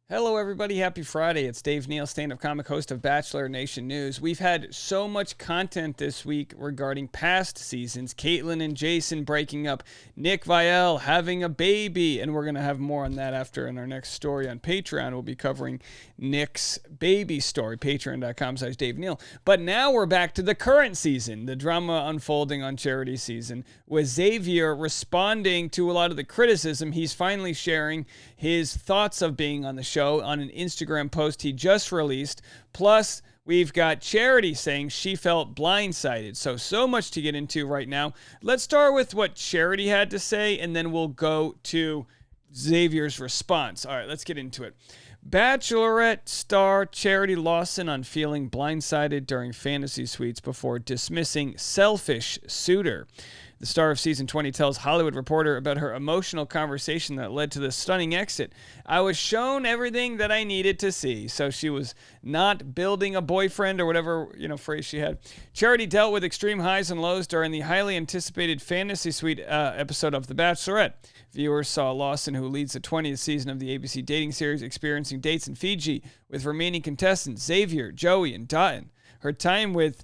Hello, everybody. Happy Friday. It's Dave Neal, stand-up comic host of Bachelor Nation News. We've had so much content this week regarding past seasons. Caitlin and Jason breaking up, Nick Viall having a baby, and we're going to have more on that after in our next story on Patreon. We'll be covering Nick's baby story, patreon.com/Dave Neal. But now we're back to the current season, the drama unfolding on Charity season, with Xavier responding to a lot of the criticism. He's finally sharing his thoughts of being on the show on an Instagram post he just released. Plus, we've got Charity saying she felt blindsided. So much to get into right now. Let's start with what Charity had to say, and then we'll go to Xavier's response. All right, let's get into it. Bachelorette star Charity Lawson on feeling blindsided during fantasy suites before dismissing selfish suitor. The star of season 20 tells Hollywood Reporter about her emotional conversation that led to the stunning exit. I was shown everything that I needed to see. So she was not building a boyfriend or whatever, phrase she had. Charity dealt with extreme highs and lows during the highly anticipated fantasy suite episode of The Bachelorette. Viewers saw Lawson, who leads the 20th season of the ABC dating series, experiencing dates in Fiji with remaining contestants Xavier, Joey, and Dotun. Her time with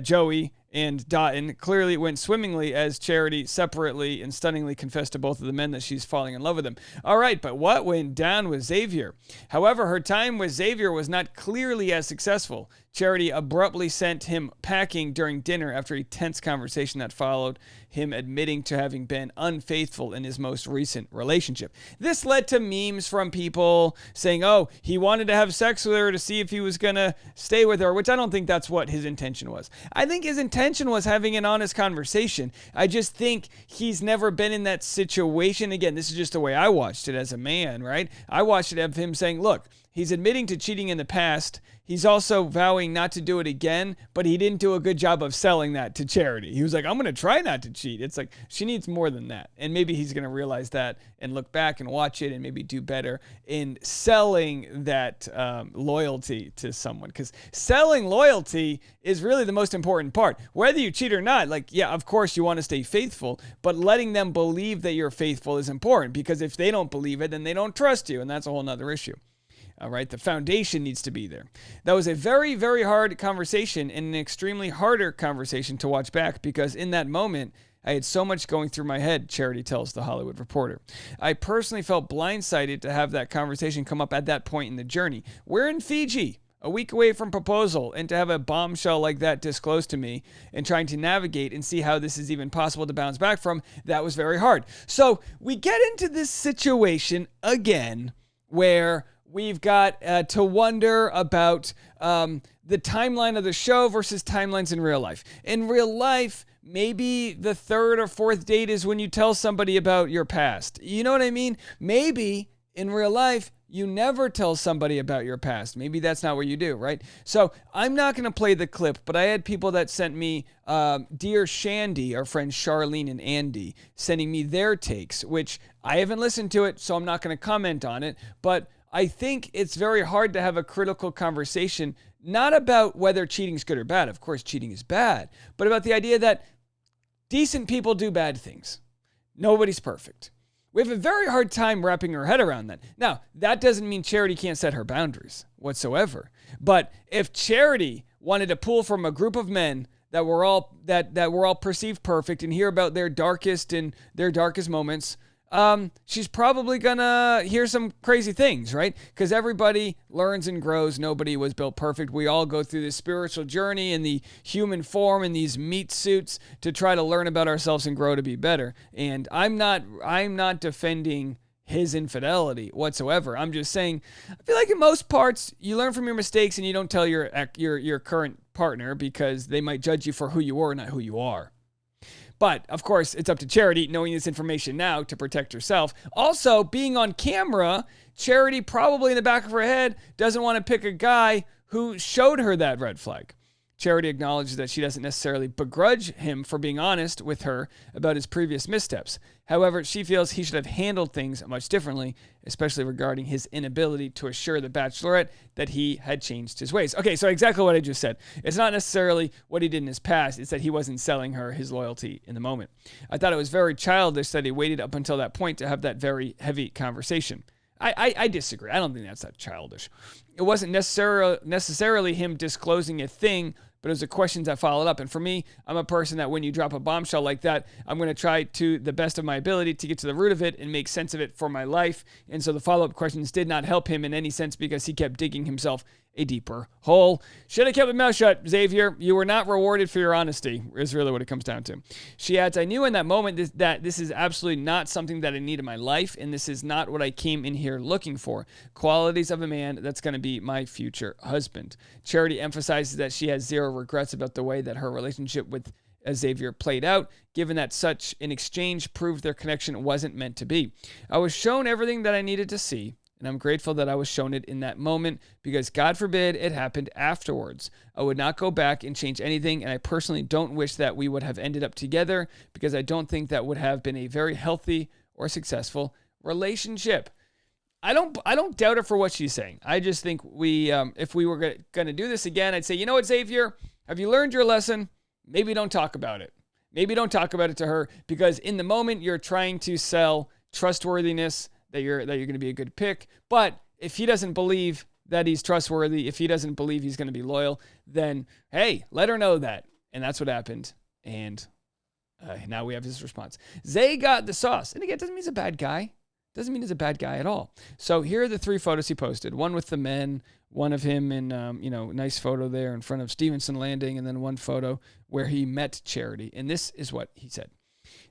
Joey and Dotun clearly went swimmingly as Charity separately and stunningly confessed to both of the men that she's falling in love with them. All right, but what went down with Xavier? However, her time with Xavier was not clearly as successful. Charity abruptly sent him packing during dinner after a tense conversation that followed him admitting to having been unfaithful in his most recent relationship. This led to memes from people saying, oh, he wanted to have sex with her to see if he was going to stay with her, which I don't think that's what his intention was. I think his intention was having an honest conversation. I just think he's never been in that situation. Again, this is just the way I watched it as a man, right? I watched it of him saying, look, he's admitting to cheating in the past. He's also vowing not to do it again, but he didn't do a good job of selling that to Charity. He was like, I'm going to try not to cheat. It's like, she needs more than that. And maybe he's going to realize that and look back and watch it and maybe do better in selling that loyalty to someone. Because selling loyalty is really the most important part. Whether you cheat or not, of course you want to stay faithful, but letting them believe that you're faithful is important, because if they don't believe it, then they don't trust you. And that's a whole nother issue. All right, the foundation needs to be there. That was a very, very hard conversation and an extremely harder conversation to watch back, because in that moment, I had so much going through my head, Charity tells The Hollywood Reporter. I personally felt blindsided to have that conversation come up at that point in the journey. We're in Fiji, a week away from proposal, and to have a bombshell like that disclosed to me and trying to navigate and see how this is even possible to bounce back from, that was very hard. So we get into this situation again where we've got to wonder about the timeline of the show versus timelines in real life. In real life, maybe the third or fourth date is when you tell somebody about your past. You know what I mean? Maybe in real life, you never tell somebody about your past. Maybe that's not what you do, right? So I'm not going to play the clip, but I had people that sent me Dear Shandy, our friends Charlene and Andy, sending me their takes, which I haven't listened to it, so I'm not going to comment on it. But I think it's very hard to have a critical conversation, not about whether cheating is good or bad. Of course, cheating is bad, but about the idea that decent people do bad things. Nobody's perfect. We have a very hard time wrapping our head around that. Now, that doesn't mean Charity can't set her boundaries whatsoever. But if Charity wanted to pull from a group of men that were all perceived perfect and hear about their darkest moments, she's probably gonna hear some crazy things, right? Because everybody learns and grows. Nobody was built perfect. We all go through this spiritual journey in the human form in these meat suits to try to learn about ourselves and grow to be better. And I'm not defending his infidelity whatsoever. I'm just saying, I feel like in most parts, you learn from your mistakes and you don't tell your current partner because they might judge you for who you were, not who you are. But, of course, it's up to Charity, knowing this information now, to protect herself. Also, being on camera, Charity probably in the back of her head doesn't want to pick a guy who showed her that red flag. Charity acknowledges that she doesn't necessarily begrudge him for being honest with her about his previous missteps. However, she feels he should have handled things much differently, especially regarding his inability to assure the Bachelorette that he had changed his ways. Okay, so exactly what I just said. It's not necessarily what he did in his past. It's that he wasn't selling her his loyalty in the moment. I thought it was very childish that he waited up until that point to have that very heavy conversation. I disagree. I don't think that's that childish. It wasn't necessarily him disclosing a thing, but it was the questions that followed up. And for me, I'm a person that when you drop a bombshell like that, I'm going to try to the best of my ability to get to the root of it and make sense of it for my life. And so the follow-up questions did not help him in any sense because he kept digging himself a deeper hole. Should have kept my mouth shut, Xavier. You were not rewarded for your honesty, is really what it comes down to. She adds, I knew in that moment that this is absolutely not something that I need in my life, and this is not what I came in here looking for. Qualities of a man that's going to be my future husband. Charity emphasizes that she has zero regrets about the way that her relationship with Xavier played out, given that such an exchange proved their connection wasn't meant to be. I was shown everything that I needed to see, and I'm grateful that I was shown it in that moment because God forbid it happened afterwards. I would not go back and change anything, and I personally don't wish that we would have ended up together because I don't think that would have been a very healthy or successful relationship. I don't doubt her for what she's saying. I just think if we were going to do this again, I'd say, you know what, Xavier, have you learned your lesson? Maybe don't talk about it. Maybe don't talk about it to her because in the moment you're trying to sell trustworthiness, that you're going to be a good pick. But if he doesn't believe that he's trustworthy, if he doesn't believe he's going to be loyal, then, hey, let her know that. And that's what happened. And now we have his response. Zay got the sauce. And again, it doesn't mean he's a bad guy. Doesn't mean he's a bad guy at all. So here are the 3 photos he posted. One with the men, one of him in, nice photo there in front of Stevenson Landing, and then one photo where he met Charity. And this is what he said.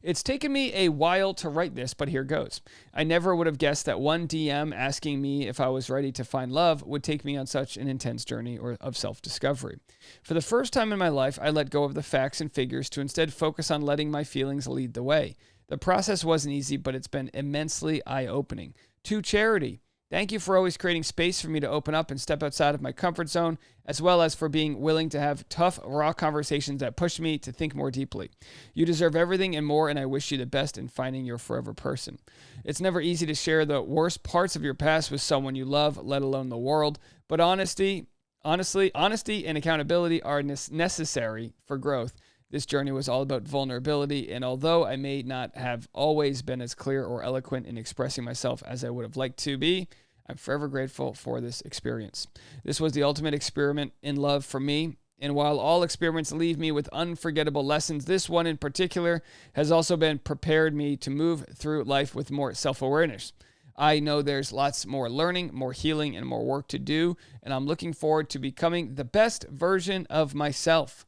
It's taken me a while to write this, but here goes. I never would have guessed that one DM asking me if I was ready to find love would take me on such an intense journey of self-discovery. For the first time in my life, I let go of the facts and figures to instead focus on letting my feelings lead the way. The process wasn't easy, but it's been immensely eye-opening. To Charity, thank you for always creating space for me to open up and step outside of my comfort zone, as well as for being willing to have tough, raw conversations that push me to think more deeply. You deserve everything and more, and I wish you the best in finding your forever person. It's never easy to share the worst parts of your past with someone you love, let alone the world, but honesty and accountability are necessary for growth. This journey was all about vulnerability, and although I may not have always been as clear or eloquent in expressing myself as I would have liked to be, I'm forever grateful for this experience. This was the ultimate experiment in love for me, and while all experiments leave me with unforgettable lessons, this one in particular has also prepared me to move through life with more self-awareness. I know there's lots more learning, more healing, and more work to do, and I'm looking forward to becoming the best version of myself.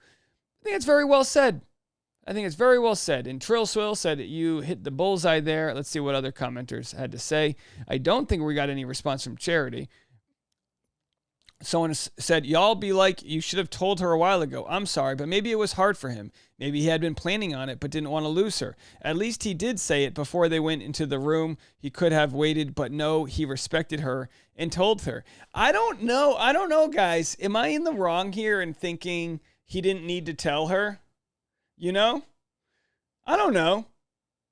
I think it's very well said. And Trill Swill said you hit the bullseye there. Let's see what other commenters had to say. I don't think we got any response from Charity. Someone said, y'all be like, you should have told her a while ago. I'm sorry, but maybe it was hard for him. Maybe he had been planning on it, but didn't want to lose her. At least he did say it before they went into the room. He could have waited, but no, he respected her and told her. I don't know, guys. Am I in the wrong here in thinking he didn't need to tell her? You know? I don't know.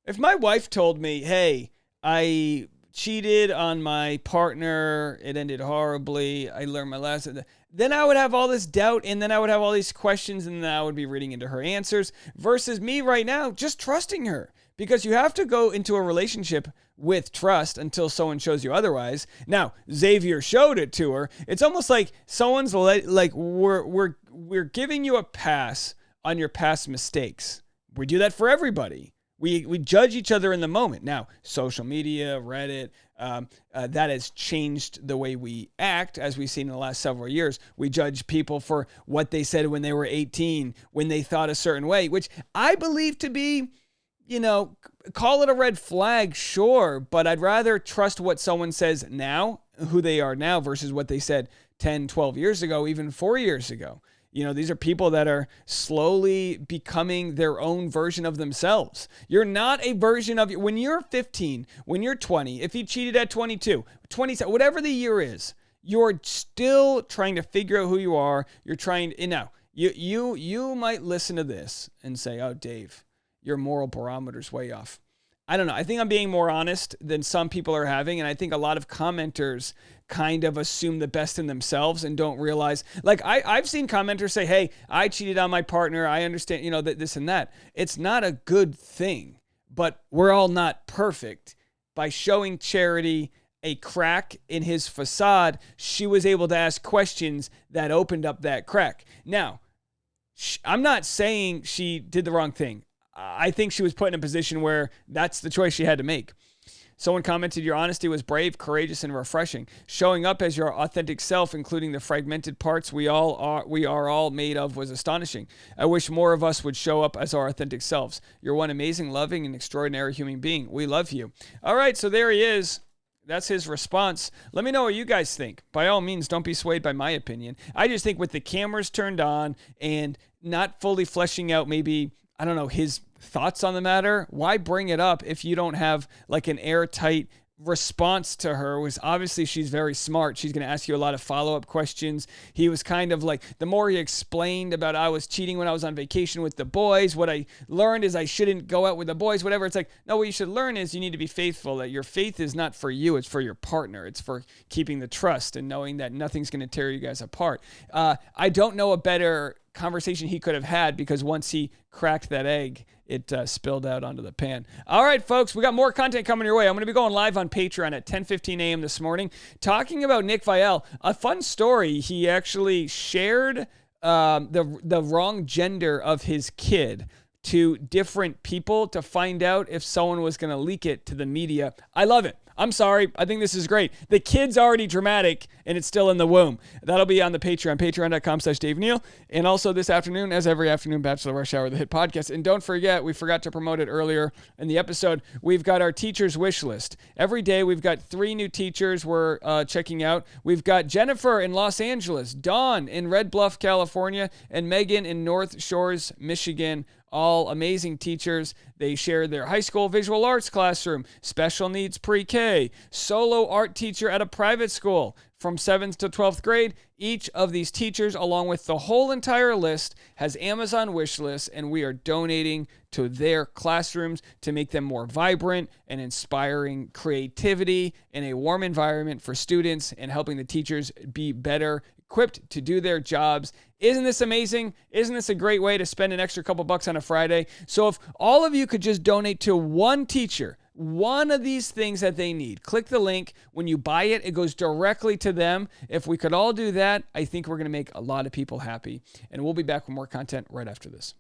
If my wife told me, hey, I cheated on my partner, it ended horribly, I learned my lesson, then I would have all this doubt, and then I would have all these questions, and then I would be reading into her answers, versus me right now just trusting her. Because you have to go into a relationship with trust until someone shows you otherwise. Now, Xavier showed it to her. It's almost like someone's like, we're giving you a pass on your past mistakes. We do that for everybody. We judge each other in the moment. Now, social media, Reddit, that has changed the way we act, as we've seen in the last several years. We judge people for what they said when they were 18, when they thought a certain way, which I believe to be, call it a red flag, sure, but I'd rather trust what someone says now, who they are now, versus what they said 10, 12 years ago, even 4 years ago. These are people that are slowly becoming their own version of themselves. You're not a version of you. When you're 15, when you're 20, if you cheated at 22, 27, whatever the year is, you're still trying to figure out who you are. You're trying, now, you might listen to this and say, oh, Dave, your moral barometer's way off. I don't know. I think I'm being more honest than some people are having, and I think a lot of commenters kind of assume the best in themselves and don't realize, like I've seen commenters say, hey, I cheated on my partner. I understand, that this and that. It's not a good thing, but we're all not perfect. By showing Charity a crack in his facade, she was able to ask questions that opened up that crack. Now, I'm not saying she did the wrong thing. I think she was put in a position where that's the choice she had to make. Someone commented, your honesty was brave, courageous, and refreshing. Showing up as your authentic self, including the fragmented parts we are all made of, was astonishing. I wish more of us would show up as our authentic selves. You're one amazing, loving, and extraordinary human being. We love you. All right, so there he is. That's his response. Let me know what you guys think. By all means, don't be swayed by my opinion. I just think with the cameras turned on and not fully fleshing out maybe, I don't know, his thoughts on the matter, why bring it up if you don't have like an airtight response to her? Was obviously she's very smart. She's going to ask you a lot of follow-up questions. He was kind of like, the more he explained about I was cheating when I was on vacation with the boys, what I learned is I shouldn't go out with the boys, whatever. It's like, no, what you should learn is you need to be faithful, that your faith is not for you, it's for your partner. It's for keeping the trust and knowing that nothing's going to tear you guys apart. I don't know a better conversation he could have had, because once he cracked that egg, it spilled out onto the pan. All right, folks, we got more content coming your way. I'm going to be going live on Patreon at 10:15 a.m. this morning, talking about Nick Viall. A fun story. He actually shared the wrong gender of his kid to different people to find out if someone was going to leak it to the media. I love it. I'm sorry. I think this is great. The kid's already dramatic, and it's still in the womb. That'll be on the Patreon, patreon.com/Dave Neal. And also this afternoon, as every afternoon, Bachelor Rush Hour, the hit podcast. And don't forget, we forgot to promote it earlier in the episode, we've got our teacher's wish list. Every day, we've got 3 new teachers we're checking out. We've got Jennifer in Los Angeles, Dawn in Red Bluff, California, and Megan in North Shores, Michigan. All amazing teachers. They share their high school visual arts classroom, special needs pre-K, solo art teacher at a private school from 7th to 12th grade. Each of these teachers, along with the whole entire list, has Amazon wish lists, and we are donating to their classrooms to make them more vibrant and inspiring creativity in a warm environment for students, and helping the teachers be better equipped to do their jobs. Isn't this amazing? Isn't this a great way to spend an extra couple bucks on a Friday? So if all of you could just donate to one teacher, one of these things that they need, click the link. When you buy it, it goes directly to them. If we could all do that, I think we're going to make a lot of people happy. And we'll be back with more content right after this.